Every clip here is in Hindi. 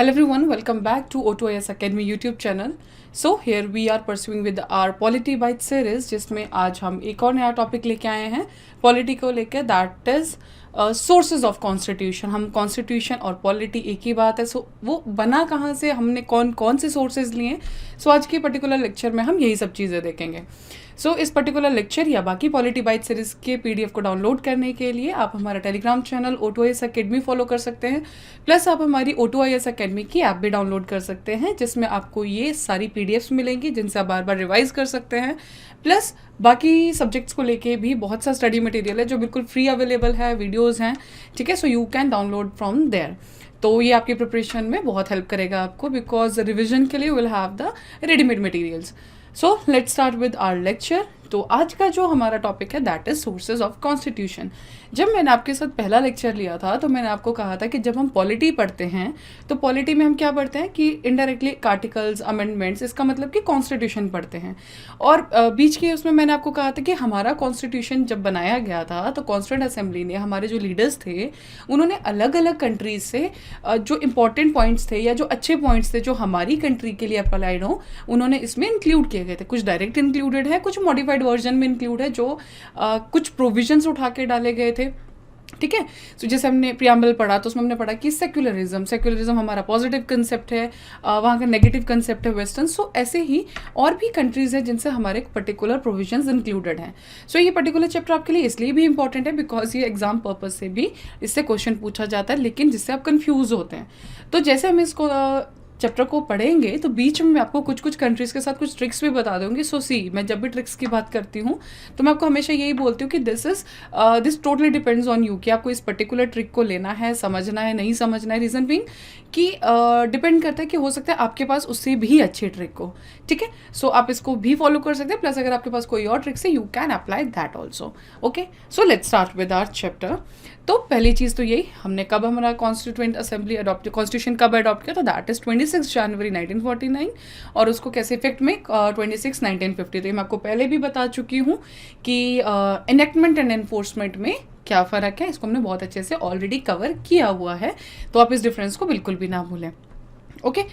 Hello everyone, welcome back to O2IS Academy YouTube channel. So here we are pursuing with our Polity Byte series जिसमें आज हम एक और नया टॉपिक लेके आए हैं पॉलिटी को लेकर, that is sources of constitution. हम कॉन्स्टिट्यूशन और पॉलिटी एक ही बात है। सो वो बना कहाँ से, हमने कौन कौन से सोर्सेज लिए। सो आज के पर्टिकुलर लेक्चर में हम यही सब चीज़ें देखेंगे। सो इस पर्टिकुलर लेक्चर या बाकी पॉलिटी बाइट सीरीज के पीडीएफ को डाउनलोड करने के लिए आप हमारा Telegram channel O2IS academy follow कर सकते हैं, प्लस आप हमारी O2IS अकेडमी की ऐप भी डाउनलोड कर सकते हैं जिसमें आपको ये सारी पीडीएफ्स मिलेंगी जिनसे आप बार बार रिवाइज कर सकते हैं। प्लस बाकी सब्जेक्ट्स को लेके भी बहुत सा स्टडी मटेरियल है जो बिल्कुल फ्री अवेलेबल है, वीडियोज़ हैं, ठीक है। So you can download from there. तो ये आपकी प्रिपरेशन में बहुत हेल्प करेगा आपको, बिकॉज रिविजन के लिए will have the readymade materials. So let's start with our lecture. तो आज का जो हमारा टॉपिक है that is sources of constitution. जब मैंने आपके साथ पहला लेक्चर लिया था तो मैंने आपको कहा था कि जब हम पॉलिटी पढ़ते हैं तो पॉलिटी में हम क्या पढ़ते हैं कि इनडायरेक्टली आर्टिकल्स, अमेंडमेंट्स, इसका मतलब कि कॉन्स्टिट्यूशन पढ़ते हैं। और बीच के उसमें मैंने आपको कहा था कि हमारा कॉन्स्टिट्यूशन जब बनाया गया था तो कॉन्स्टिट्यूंट असेंबली ने, हमारे जो लीडर्स थे, उन्होंने अलग अलग कंट्रीज से जो इंपॉर्टेंट पॉइंट्स थे या जो अच्छे पॉइंट्स थे जो हमारी कंट्री के लिए अप्लाइड हो, उन्होंने इसमें इंक्लूड किए गए थे। कुछ डायरेक्ट इंक्लूडेड है, कुछ मॉडिफाइड वर्जन में इंक्लूड है, जो कुछ प्रोविजंस उठा के डाले गए थे, ठीक है। तो जैसे हमने प्रियम्बल पढ़ा तो उसमें हमने पढ़ा कि सेक्युलरिज्म हमारा पॉजिटिव कंसेप्ट है, वहाँ का नेगेटिव कंसेप्ट है वेस्टर्न। सो ऐसे ही और भी कंट्रीज हैं जिनसे हमारे पर्टिकुलर प्रोविजंस इंक्लूडेड हैं। सो ये पर्टिकुलर चैप्टर आपके लिए इसलिए भी इंपॉर्टेंट है बिकॉज ये एग्जाम पर्पज से भी इससे क्वेश्चन पूछा जाता है, लेकिन जिससे आप कंफ्यूज होते हैं। तो जैसे हम इसको चैप्टर को पढ़ेंगे तो बीच में मैं आपको कुछ कुछ कंट्रीज़ के साथ कुछ ट्रिक्स भी बता दूंगी। सो सी, मैं जब भी ट्रिक्स की बात करती हूँ तो मैं आपको हमेशा यही बोलती हूँ कि this totally depends on you कि आपको इस पर्टिकुलर ट्रिक को लेना है, समझना है, नहीं समझना है। रीज़न बीइंग कि डिपेंड करता है कि हो सकता है आपके पास उससे भी अच्छी ट्रिक हो, ठीक है। सो आप इसको भी फॉलो कर सकते हैं, प्लस अगर आपके पास कोई और ट्रिक्स है you can apply that also. Okay, so let's start with our chapter. तो पहली चीज़ तो यही, हमने कब हमारा कॉन्स्टिट्यूएंट असेंबली कॉन्स्टिट्यूशन कब अडॉप्ट किया, तो दैट इज 26 जनवरी 1949, और उसको कैसे इफेक्ट में 26 1950। तो ये मैं आपको पहले भी बता चुकी हूँ कि इनेक्टमेंट एंड एनफोर्समेंट में क्या फ़र्क है, इसको हमने बहुत अच्छे से ऑलरेडी कवर किया हुआ है, तो आप इस डिफरेंस को बिल्कुल भी ना भूलें। ओके,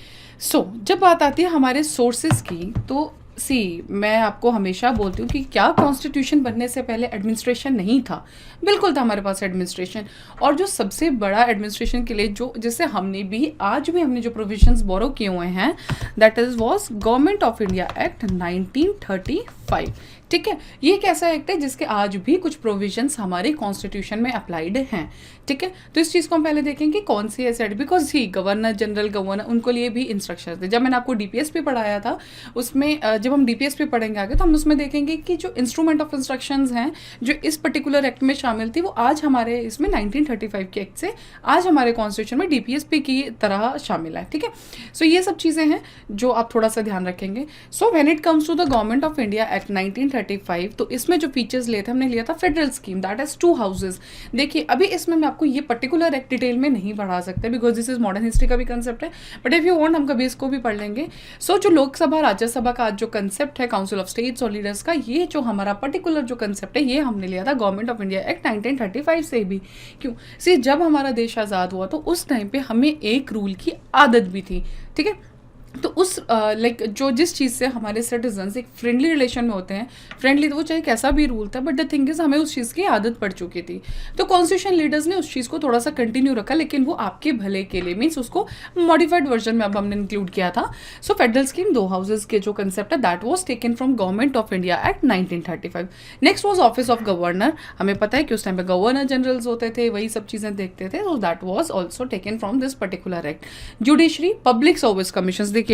सो जब बात आती है हमारे सोर्सेज की, तो सी, मैं आपको हमेशा बोलती हूँ कि क्या कॉन्स्टिट्यूशन बनने से पहले एडमिनिस्ट्रेशन नहीं था? बिल्कुल था हमारे पास एडमिनिस्ट्रेशन। और जो सबसे बड़ा एडमिनिस्ट्रेशन के लिए जो जिससे हमने भी आज भी हमने जो प्रोविजंस बोरो किए हुए हैं that is was government of India act 1935, ठीक है। ये एक ऐसा एक्ट है जिसके आज भी कुछ प्रोविजंस हमारे कॉन्स्टिट्यूशन में अप्लाइड हैं, ठीक है। तो इस चीज़ को हम पहले देखेंगे कौन सी ऐसे, because he governor general, governor, उनको लिए भी इंस्ट्रक्शंस थे। जब मैंने आपको डीपीएसपी पढ़ाया था उसमें जब हम डीपीएसपी पढ़ेंगे आगे तो हम उसमें देखेंगे कि जो इंस्ट्रूमेंट ऑफ इंस्ट्रक्शंस हैं जो इस पर्टिकुलर एक्ट में शामिल थी वो आज हमारे इसमें 1935 के एक्ट से आज हमारे कॉन्स्टिट्यूशन में डीपीएसपी की तरह शामिल है, ठीक है। सो ये सब चीज़ें हैं जो आप थोड़ा सा ध्यान रखेंगे। So when it comes to the government of India act 1935, तो इसमें जो फीचर्स लिए थे, हमने लिया था federal scheme, that is 2 houses. देखिए अभी इसमें मैं आपको ये पर्टिकुलर एक्ट डिटेल में नहीं पढ़ा सकते because this is modern history का भी कंसेप्ट है, बट इफ यू वांट हम कभी इसको भी पढ़ लेंगे। सो जो लोकसभा राज्यसभा का आज जो कंसेप्ट है काउंसिल ऑफ स्टेट्स और लीडर्स का, ये जो हमारा पर्टिकुलर जो कंसेप्ट है ये हमने लिया था गवर्नमेंट ऑफ इंडिया एक्ट 1935 से भी। क्यों? सी, जब हमारा देश आज़ाद हुआ तो उस टाइम पे हमें एक रूल की आदत भी थी, ठीक है। तो उस लाइक जो जिस चीज़ से हमारे सिटीजन्स एक फ्रेंडली रिलेशन में होते हैं, फ्रेंडली तो वो चाहे कैसा भी रूल था, बट द थिंग इज हमें उस चीज़ की आदत पड़ चुकी थी। तो कॉन्स्टिट्यूशन लीडर्स ने उस चीज़ को थोड़ा सा कंटिन्यू रखा, लेकिन वो आपके भले के लिए, मीन्स उसको मॉडिफाइड वर्जन में अब हमने इंक्लूड किया था। सो फेडरल स्कीम 2 हाउसेज के जो कंसेप्ट है that was taken from government of India act 1935। Next was office of governor. हमें पता है कि उस टाइम पे गवर्नर जनरल्स होते थे, वही सब चीज़ें देखते थे, तो that was also taken from this particular act. Judiciary, public service commission. देखिए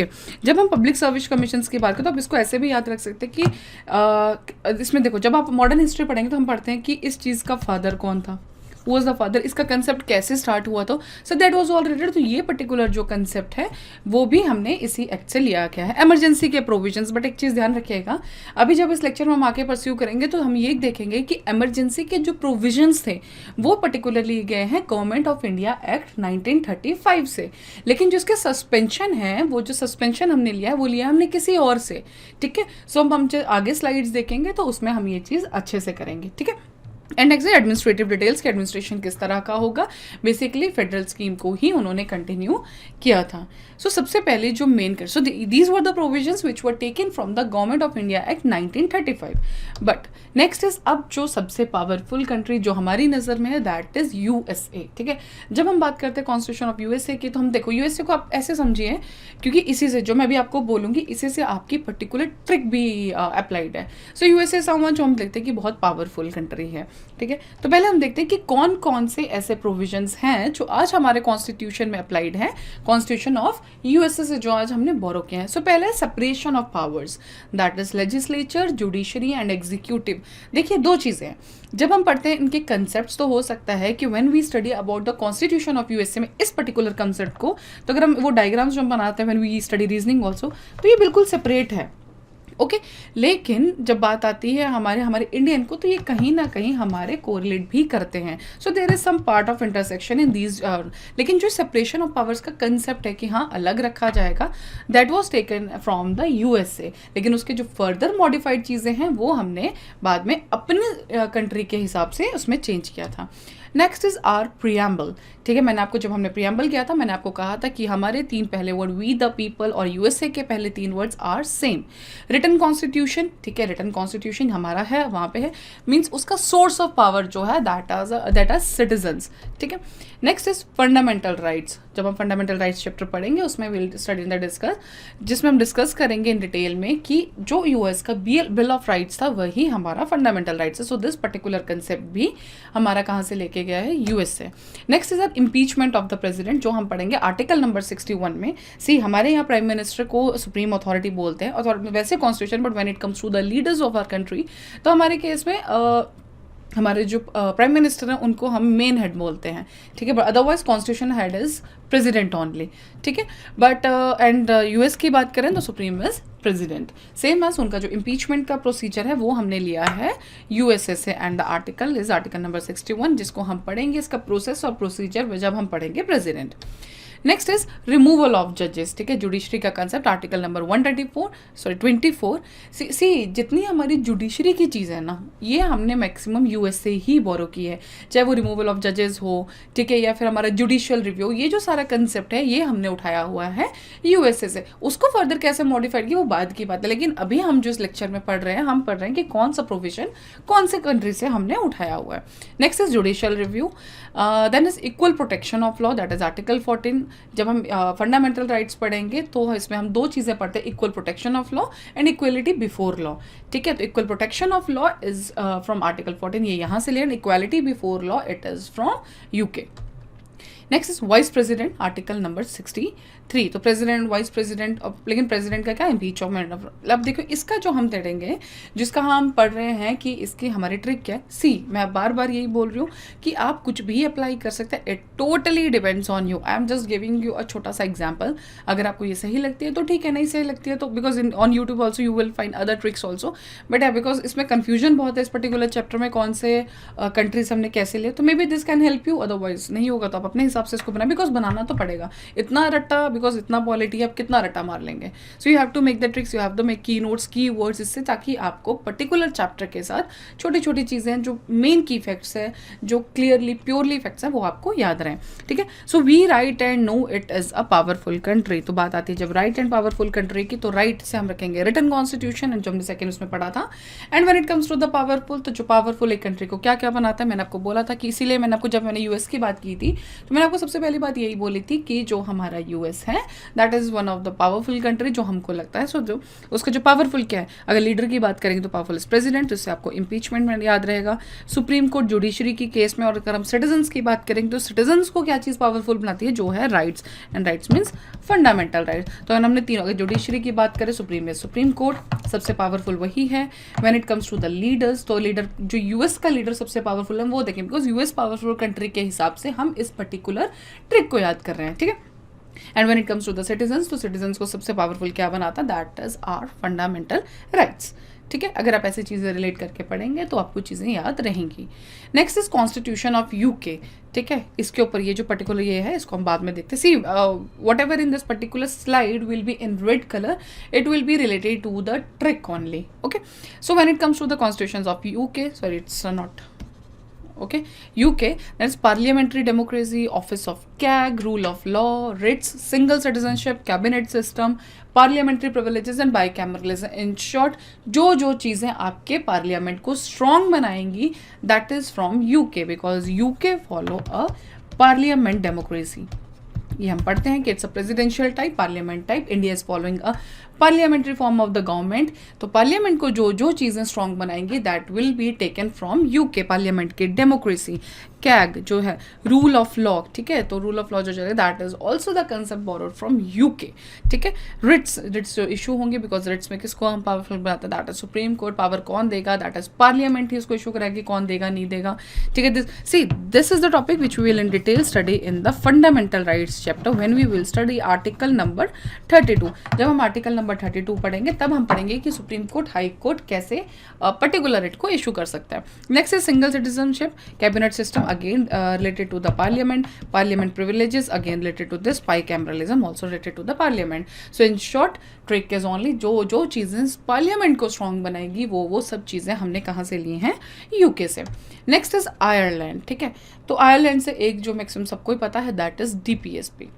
जब हम पब्लिक सर्विस कमीशन की बात करें तो आप इसको ऐसे भी याद रख सकते हैं कि इसमें देखो जब आप मॉडर्न हिस्ट्री पढ़ेंगे तो हम पढ़ते हैं कि इस चीज़ का फादर कौन था, वॉज द फादर, इसका कंसेप्ट कैसे स्टार्ट हुआ था, so that was all related. तो ये पर्टिकुलर जो कंसेप्ट है वो भी हमने इसी एक्ट से लिया गया है। इमरजेंसी के प्रोविजंस, बट एक चीज़ ध्यान रखिएगा, अभी जब इस लेक्चर में हम आके परस्यू करेंगे तो हम ये देखेंगे कि इमरजेंसी के जो प्रोविजंस थे वो पर्टिकुलरली गए हैं गवर्नमेंट ऑफ इंडिया एक्ट 1935 से, लेकिन जो इसके सस्पेंशन है, वो जो सस्पेंशन हमने लिया है वो लिया हमने किसी और से, ठीक है। सो हम जो आगे स्लाइड्स देखेंगे तो उसमें हम ये चीज़ अच्छे से करेंगे, ठीक है। एंड नेक्स्ट एडमिनिस्ट्रेटिव डिटेल्स कि एडमिनिस्ट्रेशन किस तरह का होगा, बेसिकली फेडरल स्कीम को ही उन्होंने कंटिन्यू किया था. सो सबसे पहले जो मेन कर, so these were the provisions which were taken from the government of India act 1935. But next is अब जो सबसे पावरफुल कंट्री जो हमारी नज़र में है दैट इज यूएसए. ठीक है, जब हम बात करते हैं कॉन्स्टिट्यूशन ऑफ यूएसए की, तो हम देखो यूएसए को आप ऐसे समझिए, क्योंकि इसी से जो मैं भी आपको बोलूँगी इसी से आपकी पर्टिकुलर ट्रिक भी अप्लाइड है. सो यूएसए समझ जो हम देखते हैं कि बहुत पावरफुल कंट्री है. ठीक है, तो पहले हम देखते हैं कि कौन कौन से ऐसे प्रोविजंस हैं जो आज हमारे कॉन्स्टिट्यूशन में अप्लाइड है, कॉन्स्टिट्यूशन ऑफ यूएसए से जो आज हमने बोरो किए हैं. सो पहले separation of powers, that is legislature, judiciary and executive. देखिए दो चीज़ें हैं, जब हम पढ़ते हैं इनके कंसेप्ट तो हो सकता है कि when we study about the constitution of USA में इस पर्टिकुलर कंसेप्ट को, तो अगर हम वो डायग्राम्स जो हम बनाते हैं when we study reasoning also, तो ये बिल्कुल सेपरेट है. ओके लेकिन जब बात आती है हमारे इंडियन को, तो ये कहीं ना कहीं हमारे कोरिलेट भी करते हैं. So there is some part of intersection in these. लेकिन जो सेपरेशन ऑफ पावर्स का कंसेप्ट है कि हाँ अलग रखा जाएगा, that was taken from the USA. लेकिन उसके जो फर्दर मॉडिफाइड चीज़ें हैं वो हमने बाद में अपने कंट्री के हिसाब से उसमें चेंज किया था. Next is our preamble. ठीक है, मैंने आपको जब हमने प्रियम्बल किया था मैंने आपको कहा था कि हमारे 3 पहले वर्ड वी द पीपल और यूएसए के पहले 3 words are same. Written constitution, ठीक है, रिटन कॉन्स्टिट्यूशन हमारा है वहाँ पे है, मीन्स उसका सोर्स ऑफ पावर जो है दैट आर सिटीजन्स. ठीक है, नेक्स्ट इज फंडामेंटल राइट्स. जब हम फंडामेंटल राइट्स चैप्टर पढ़ेंगे उसमें will study in the discuss, जिसमें हम डिस्कस करेंगे इन डिटेल में कि जो यूएस का बिल ऑफ राइट्स था वही हमारा फंडामेंटल राइट्स है. सो दिस पर्टिकुलर कंसेप्ट भी हमारा कहाँ से लेके गया है, यूएस से. Next is impeachment of the president, जो हम पढ़ेंगे आर्टिकल नंबर 61 में. सी हमारे यहाँ प्राइम मिनिस्टर को सुप्रीम अथॉरिटी बोलते हैं, और वैसे constitution, but when it comes to the leaders of our country, तो हमारे केस में हमारे जो प्राइम मिनिस्टर हैं उनको हम मेन हेड बोलते हैं. ठीक है, but otherwise constitution head is president only. ठीक है, बट एंड यूएस की बात करें तो supreme is president. Same as उनका जो इम्पीचमेंट का प्रोसीजर है वो हमने लिया है यूएसए से, and the article is article number 61, जिसको हम पढ़ेंगे इसका प्रोसेस और प्रोसीजर जब हम पढ़ेंगे president. Next is removal of जजेस. ठीक है, जुडिशरी का कंसेप्ट आर्टिकल नंबर 24. सी जितनी हमारी जुडिशरी की चीज़ें हैं ना, ये हमने मैक्सिमम यूएस से ही बोरो की है, चाहे वो रिमूवल ऑफ जजेस हो, ठीक है, या फिर हमारा जुडिशियल रिव्यू, ये जो सारा कंसेप्ट है ये हमने उठाया हुआ है यूएसए से. उसको फर्दर कैसे मॉडिफाइड किया वो बाद की बात है, लेकिन अभी हम जो इस लेक्चर में पढ़ रहे हैं, हम पढ़ रहे हैं कि कौन सा प्रोविजन कौन से कंट्री से हमने उठाया हुआ है. Next is judicial review. Then is equal protection of law, that is article 14. जब हम फंडामेंटल राइट्स पढ़ेंगे तो इसमें हम 2 चीज़ें पढ़ते हैं, equal protection of law and equality before law. ठीक है, तो equal protection of law is from article 14, ये यहाँ से लिया, and equality before law it is from UK. Next is vice president, article number 63. तो प्रेसिडेंट, वाइस प्रेसिडेंट, लेकिन प्रेसिडेंट का क्या इम्पीचमेंट. अब देखो इसका जो हम तड़ेंगे, जिसका हम पढ़ रहे हैं कि इसकी हमारी ट्रिक क्या है. सी मैं बार बार यही बोल रही हूँ कि आप कुछ भी अप्लाई कर सकते हैं, it totally depends on you. I am just giving you अ छोटा सा एग्जाम्पल. अगर आपको ये सही लगती है तो ठीक है, नहीं सही लगती है तो because on YouTube also you will find other tricks also, but because इसमें कन्फ्यूजन बहुत है इस पर्टिकुलर चैप्टर में, कौन से कंट्रीज हमने कैसे लिए, तो may be this can help you. Otherwise नहीं होगा तो आप अपने हिसाब से इसको बनाए, बिकॉज बनाना तो पड़ेगा. इतना रट्टा, बिकॉज इतना पॉलिटी आप कितना रट्टा मार लेंगे. So you have to make the tricks, you have to make key notes, key words, इससे ताकि आपको पर्टिकुलर चैप्टर के साथ छोटी छोटी चीज़ें जो मेन की फैक्ट्स है, जो क्लियरली प्योरली फैक्ट्स है, वो आपको याद रहें. ठीक है, so we write and know it is a powerful country. तो बात आती है जब राइट एंड पावरफुल कंट्री की, तो राइट से हम रखेंगे रिटन कॉन्स्टिट्यूशन, जो हमने सेकंड उसमें पढ़ा था. And when it comes to the powerful, तो जो पावरफुल एक कंट्री को क्या क्या बनाता है, मैंने आपको बोला था कि इसीलिए मैंने आपको, जब मैंने यूएस की बात की थी तो मैंने आपको सबसे पहली बात यही बोली थी कि जो हमारा यूएस है that is one of the powerful country, जो हमको लगता है. सो जो उसका जो पावरफुल क्या है, अगर लीडर की बात करेंगे तो पावरफुल इज प्रेसिडेंट, तो इससे आपको इंपीचमेंट में याद रहेगा. सुप्रीम कोर्ट जुडिशरी की केस में, और अगर हम सिटीजन्स की बात करेंगे तो सिटीजन्स को क्या चीज़ पावरफुल बनाती है, जो है rights, and rights means fundamental rights. तो हमने तीनों, अगर जुडिशरी की बात करें सुप्रीम में सुप्रीम कोर्ट सबसे पावरफुल वही है. When it comes to the leaders, तो लीडर जो यूएस का लीडर सबसे पावरफुल है वो देखें, बिकॉज यूएस पावरफुल कंट्री के हिसाब से हम इस पर्टिकुलर ट्रिक को याद कर रहे हैं. ठीक है, and when it comes to the citizens, तो सिटीजन्स को सबसे पावरफुल क्या बनाता, that is our fundamental rights. ठीक है, अगर आप ऐसी चीज़ें रिलेट करके पढ़ेंगे तो आपको चीज़ें याद रहेंगी. Next is constitution of UK. ठीक है, इसके ऊपर ये जो पर्टिकुलर ये है इसको हम बाद में देखते हैं. See whatever in this particular slide will be in red colour, it will be related to the trick only. Okay, so when it comes to the constitutions of UK, sorry it's not Okay, UK, that's parliamentary democracy, office of CAG, rule of law, writs, single citizenship, cabinet system, parliamentary privileges and bicameralism. In short, जो चीज़ें आपके पार्लियामेंट को स्ट्रॉन्ग बनाएंगी, that is from UK, because UK follow a parliament democracy. ये हम पढ़ते हैं कि it's a presidential type, parliament type. India is following a parliamentary form of the government. तो पार्लियामेंट को जो चीज़ें स्ट्रॉन्ग बनाएंगी, that will be taken from UK. Parliament की डेमोक्रेसी, कैग जो है रूल ऑफ लॉ, ठीक है, तो रूल ऑफ लॉ जो चले, that is also the concept borrowed from UK. ठीक है, रिट्स जो इशू होंगे, बिकॉज रिट्स में किसको हम पावरफुल बनाते हैं, that is supreme court. Power कौन देगा, दैट इज पार्लियामेंट ही उसको इशू कराएगी, कौन देगा नहीं देगा. ठीक है, this is the topic which we will in detail study in the fundamental rights chapter when we will study article number 32. जब हम आर्टिकल नंबर 32 पढ़ेंगे, तब हम पढ़ेंगे कि सुप्रीम कोर्ट, हाई कोर्ट कैसे पर्टिकुलर रिट को इशू कर सकता है. Next is single citizenship, cabinet system, again related to the parliament privileges, again related to this, bicameralism also related to the parliament. So in short, trick is only जो चीज़ें पार्लियामेंट को स्ट्रॉन्ग बनाएगी, वो सब चीज़ें हमने कहाँ से ली हैं, यूके से. Next is Ireland. ठीक है, तो आयरलैंड से एक जो मैक्सिमम सबको ही पता है, that is DPSP.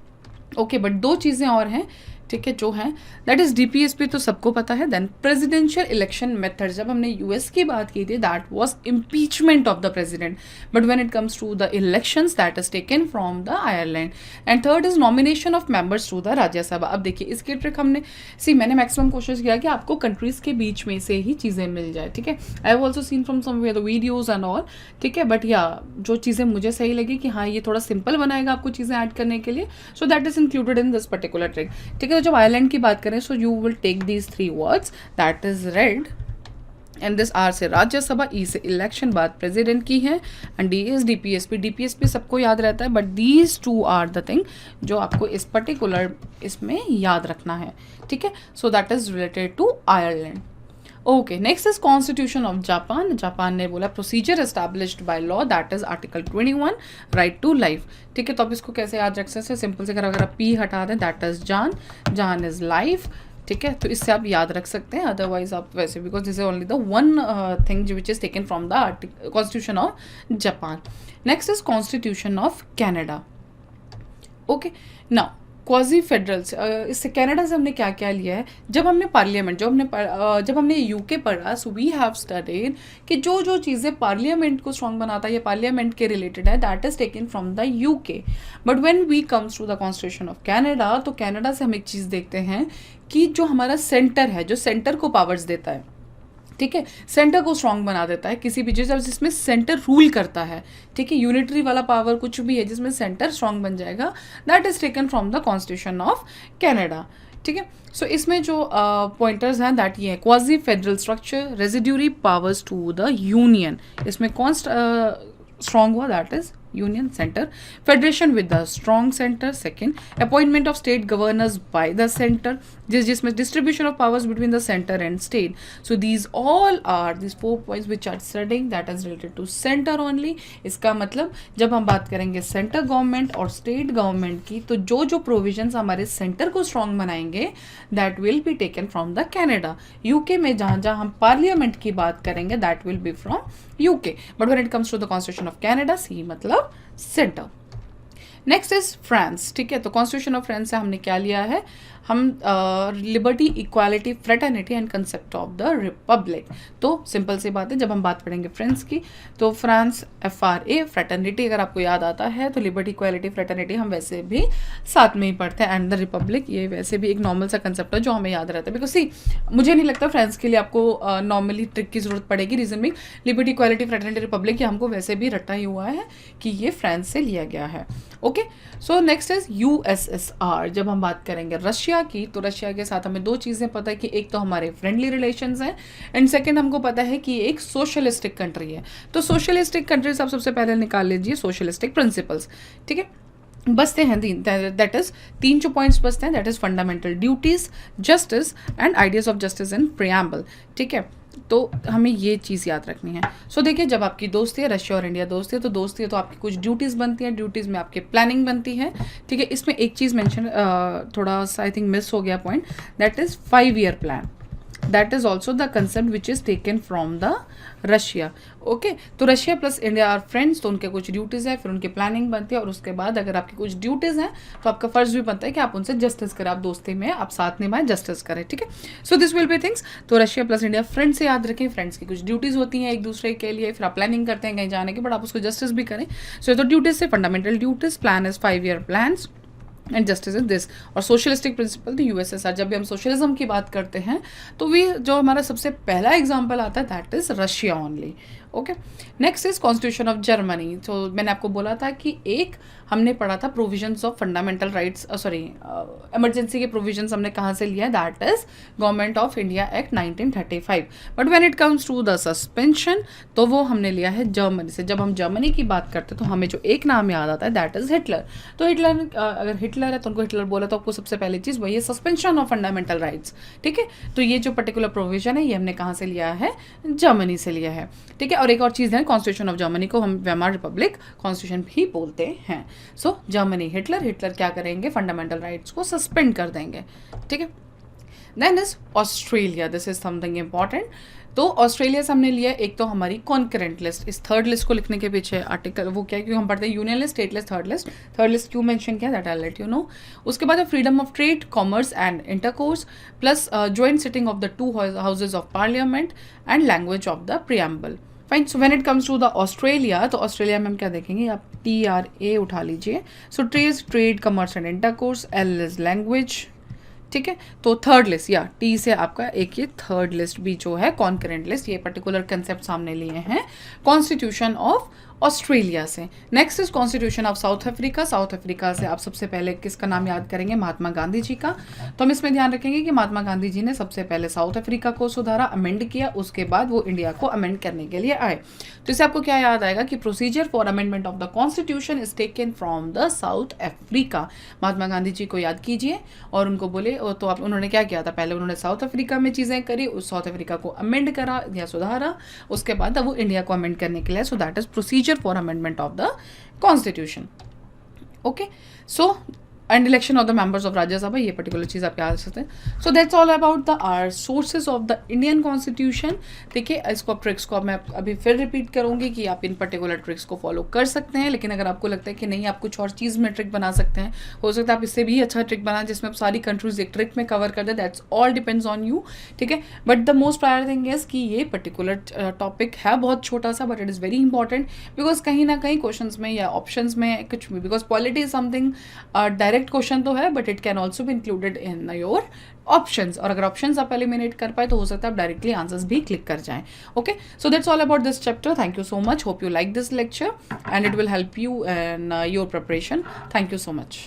Okay, but दो चीज़ें और हैं, ठीक है, जो है दैट इज डीपीएसपी, तो सबको पता है. देन प्रेसिडेंशियल इलेक्शन मेथड, जब हमने यूएस की बात की थी, that was impeachment of the president, but when it comes to the elections, that is taken from the Ireland. And third is nomination of members to the Rajya Sabha. अब देखिए, इसकी ट्रिक हमने मैंने मैक्सिमम कोशिश किया कि आपको कंट्रीज के बीच में से ही चीज़ें मिल जाए. ठीक है, I have also seen from somewhere the videos and all. ठीक है, बट या जो चीज़ें मुझे सही लगी कि हाँ, ये थोड़ा सिंपल बनाएगा आपको चीज़ें ऐड करने के लिए, so that is included in this particular trick. ठीक है, तो जब आयरलैंड की बात करें, so you will take these 3 words, that is red, and this R से राज्यसभा, ई से इलेक्शन, बात प्रेसिडेंट की है, and D is DPSP. DPSP सबको याद रहता है, but these 2 are the thing जो आपको इस पर्टिकुलर इसमें याद रखना है. ठीक है, so that is related to Ireland. Okay, next is constitution of Japan. Japan ने बोला procedure established by law, that is article 21, right to life. ठीक है, तो आप इसको कैसे याद रख सकते हैं, सिंपल से अगर पी हटा दें, दैट इज जान, जान इज लाइफ. ठीक है, तो इससे आप याद रख सकते हैं, अदरवाइज आप वैसे, because this is only the one thing which is taken from the constitution of Japan. Next is constitution of Canada. Okay, now quasi federals, इससे कनाडा से हमने क्या क्या लिया है, जब हमने पार्लियामेंट, जब हमने यूके पढ़ा, सो वी हैव स्टडीड कि जो चीज़ें पार्लियामेंट को स्ट्रॉन्ग बनाता है या पार्लियामेंट के रिलेटेड है, that is taken from the UK. But when we comes to the constitution of Canada, तो कनाडा से हम एक चीज़ देखते हैं कि जो हमारा सेंटर है, जो सेंटर को पावर्स देता है, ठीक है, सेंटर को स्ट्रॉन्ग बना देता है किसी भी चीज़, जिसमें सेंटर रूल करता है. ठीक है, यूनिटरी वाला पावर कुछ भी है जिसमें सेंटर स्ट्रॉन्ग बन जाएगा, that is taken from the constitution of Canada. ठीक है, सो इसमें जो पॉइंटर्स हैं, दैट ये है quasi federal structure, residuary powers to the union, इसमें कौन स्ट्रॉन्ग हुआ, that is union center, federation with the strong center, second appointment of state governors by the center, जिसमें distribution of powers between the center and state. So these all are these 4 points which are studying, that is related to center only. इसका मतलब जब हम बात करेंगे सेंटर गवर्नमेंट और स्टेट गवर्नमेंट की, तो जो प्रोविजंस हमारे सेंटर को स्ट्रॉन्ग बनाएंगे, that will be taken from the Canada. UK में जहाँ हम पार्लियामेंट की बात करेंगे, that will be from UK. But when it comes to the constitution of Canada, see मतलब सेंटर. Next is France. ठीक है, तो कॉन्स्टिट्यूशन ऑफ फ्रांस से हमने क्या लिया है, हम liberty, equality, fraternity and concept of the Republic. तो सिंपल सी बात है, जब हम बात करेंगे फ्रांस की, तो फ्रांस FRA, फ्रेटर्निटी अगर आपको याद आता है, तो लिबर्टी, इक्वालिटी, फ्रेटर्निटी हम वैसे भी साथ में ही पढ़ते हैं, एंड द रिपब्लिक, ये वैसे भी एक नॉर्मल सा कंसेप्ट है जो हमें याद रहता है. बिकॉज सी, मुझे नहीं लगता फ्रांस के लिए आपको नॉर्मली ट्रिक की जरूरत पड़ेगी. रीजन भी लिबर्टी, इक्वालिटी, फ्रेटर्निटी, रिपब्लिक, ये हमको वैसे भी रटा ही हुआ है कि ये फ्रांस से लिया गया है. Okay, so next is USSR. जब हम बात करेंगे रशिया की, तो रशिया के साथ हमें 2 चीज़ें पता है कि एक तो हमारे फ्रेंडली रिलेशंस हैं, एंड सेकंड हमको पता है कि एक सोशलिस्टिक कंट्री है. तो सोशलिस्टिक कंट्रीज आप सबसे पहले निकाल लीजिए सोशलिस्टिक प्रिंसिपल्स. ठीक है, बसते हैं 3, दैट इज 3 जो पॉइंट्स बसते हैं, that is fundamental duties, justice and ideas of justice in preamble. ठीक है, तो हमें ये चीज़ याद रखनी है. सो देखिए, जब आपकी दोस्ती है, रशिया और इंडिया दोस्ती है, तो दोस्ती है तो आपकी कुछ ड्यूटीज़ बनती हैं, ड्यूटीज़ में आपकी प्लानिंग बनती है. ठीक है, इसमें एक चीज़ मेंशन थोड़ा सा आई थिंक मिस हो गया point, that is 5 year plan. That is also the concept which is taken from the Russia. Okay, तो Russia plus India are friends, तो उनके कुछ ड्यूटीज़ है, फिर उनकी प्लानिंग बनती है, और उसके बाद अगर आपकी कुछ ड्यूटीज़ हैं तो आपका फर्ज भी बनता है कि आप उनसे जस्टिस करें, आप दोस्ती में आप साथ निभाएं, जस्टिस करें, ठीक है। So this will be things. तो रशिया प्लस इंडिया फ्रेंड्स से याद रखें, फ्रेंड्स की कुछ ड्यूटीज़ होती हैं एक दूसरे के लिए, फिर आप प्लानिंग करते हैं कहीं जाने की, बट आप उसको जस्टिस भी करें। सो तो ड्यूटीज़ से fundamental duties, plan is 5 year plans and justice is this. और सोशलिस्टिक प्रिंसिपल, तो यूएसएसआर। जब भी हम सोशलिज्म की बात करते हैं तो वी जो हमारा सबसे पहला एग्जाम्पल आता है that is Russia only. Okay, next is constitution of Germany. तो मैंने आपको बोला था कि एक हमने पढ़ा था provisions of fundamental rights, sorry emergency के प्रोविजंस हमने कहाँ से लिया है, that is government of India act 1935। But when it comes to the suspension, तो वो हमने लिया है जर्मनी से। जब हम जर्मनी की बात करते हैं तो हमें जो एक नाम याद आता है दैट इज हिटलर। तो हिटलर, अगर हिटलर है तो उनको हिटलर बोला तो आपको सबसे पहली चीज़ वही है सस्पेंशन ऑफ फंडामेंटल राइट्स, ठीक है। तो ये जो पर्टिकुलर प्रोविजन है ये हमने कहाँ से लिया है, जर्मनी से लिया है, ठीक है। और एक और चीज़ है, कॉन्स्टिट्यूशन ऑफ जर्मनी को हम वेमार रिपब्लिक कॉन्स्टिट्यूशन भी बोलते हैं। सो जर्मनी, हिटलर क्या करेंगे, फंडामेंटल राइट्स को सस्पेंड कर देंगे, ठीक है। Then is Australia, this is something important. तो ऑस्ट्रेलिया से हमने लिया एक तो हमारी कॉन्करेंट लिस्ट। इस थर्ड लिस्ट को लिखने के पीछे आर्टिकल वो क्या है, क्योंकि हम पढ़ते हैं union list, state list, third list. Third list क्यों मेंशन किया, that I let you know. उसके बाद freedom of trade, commerce and intercourse, plus joint sitting of the 2 houses of parliament and language of the preamble. Fine. So when it comes to the Australia, तो ऑस्ट्रेलिया में हम क्या देखेंगे, आप TRA उठा लीजिए। So trade, commerce and intercourse, L is language, ठीक है। तो थर्ड लिस्ट या T से आपका एक ये थर्ड लिस्ट भी जो है कॉन्करेंट लिस्ट, ये पर्टिकुलर कंसेप्ट सामने लिए हैं कॉन्स्टिट्यूशन ऑफ ऑस्ट्रेलिया से। Next is constitution of south Africa. South Africa से आप सबसे पहले किसका नाम याद करेंगे, महात्मा गांधी जी का। तो हम इसमें ध्यान रखेंगे कि महात्मा गांधी जी ने सबसे पहले साउथ अफ्रीका को सुधारा, अमेंड किया, उसके बाद वो इंडिया को अमेंड करने के लिए आए। तो इससे आपको क्या याद आएगा कि procedure for amendment of the constitution is taken from the South Africa. Mahatma Gandhi ji को याद कीजिए और उनको बोले, तो आप उन्होंने क्या किया था, पहले उन्होंने साउथ अफ्रीका में चीज़ें करी, उस साउथ अफ्रीका को अमेंड करा या सुधारा, उसके बाद अब वो इंडिया को अमेंड करने के लिए। So that is procedure for amendment of the constitution. Okay, so and election of the members of Rajya Sabha, ये पर्टिकुलर चीज़ आप याद सकते हैं। So that's all about the are sources of the Indian constitution. देखिए इसको ट्रिक्स को मैं अभी फिर रिपीट करूंगी कि आप इन पर्टिकुलर ट्रिक्स को फॉलो कर सकते हैं, लेकिन अगर आपको लगता है कि नहीं आप कुछ और चीज़ में ट्रिक बना सकते हैं, हो सकता है आप इससे भी अच्छा ट्रिक बनाएं जिसमें आप सारी कंट्रीज एक ट्रिक में कवर कर दें, that's all depends on you, ठीक है। But the most prior thing is कि ये पर्टिकुलर टॉपिक है बहुत छोटा सा, but it is very important, because कहीं ना कहीं क्वेश्चन में या ऑप्शन में कुछ भी, because polity is something direct question तो है, बट इट कैन ऑल्सो भी इंक्लूडेड इन योर ऑप्शंस, और अगर ऑप्शंस आप एलिमिनेट कर पाए तो हो सकता है आप डायरेक्टली आंसर्स भी क्लिक कर जाएं। Okay, so that's all about this chapter. Thank you so much, hope you like this lecture and it will help you in your preparation. Thank you so much.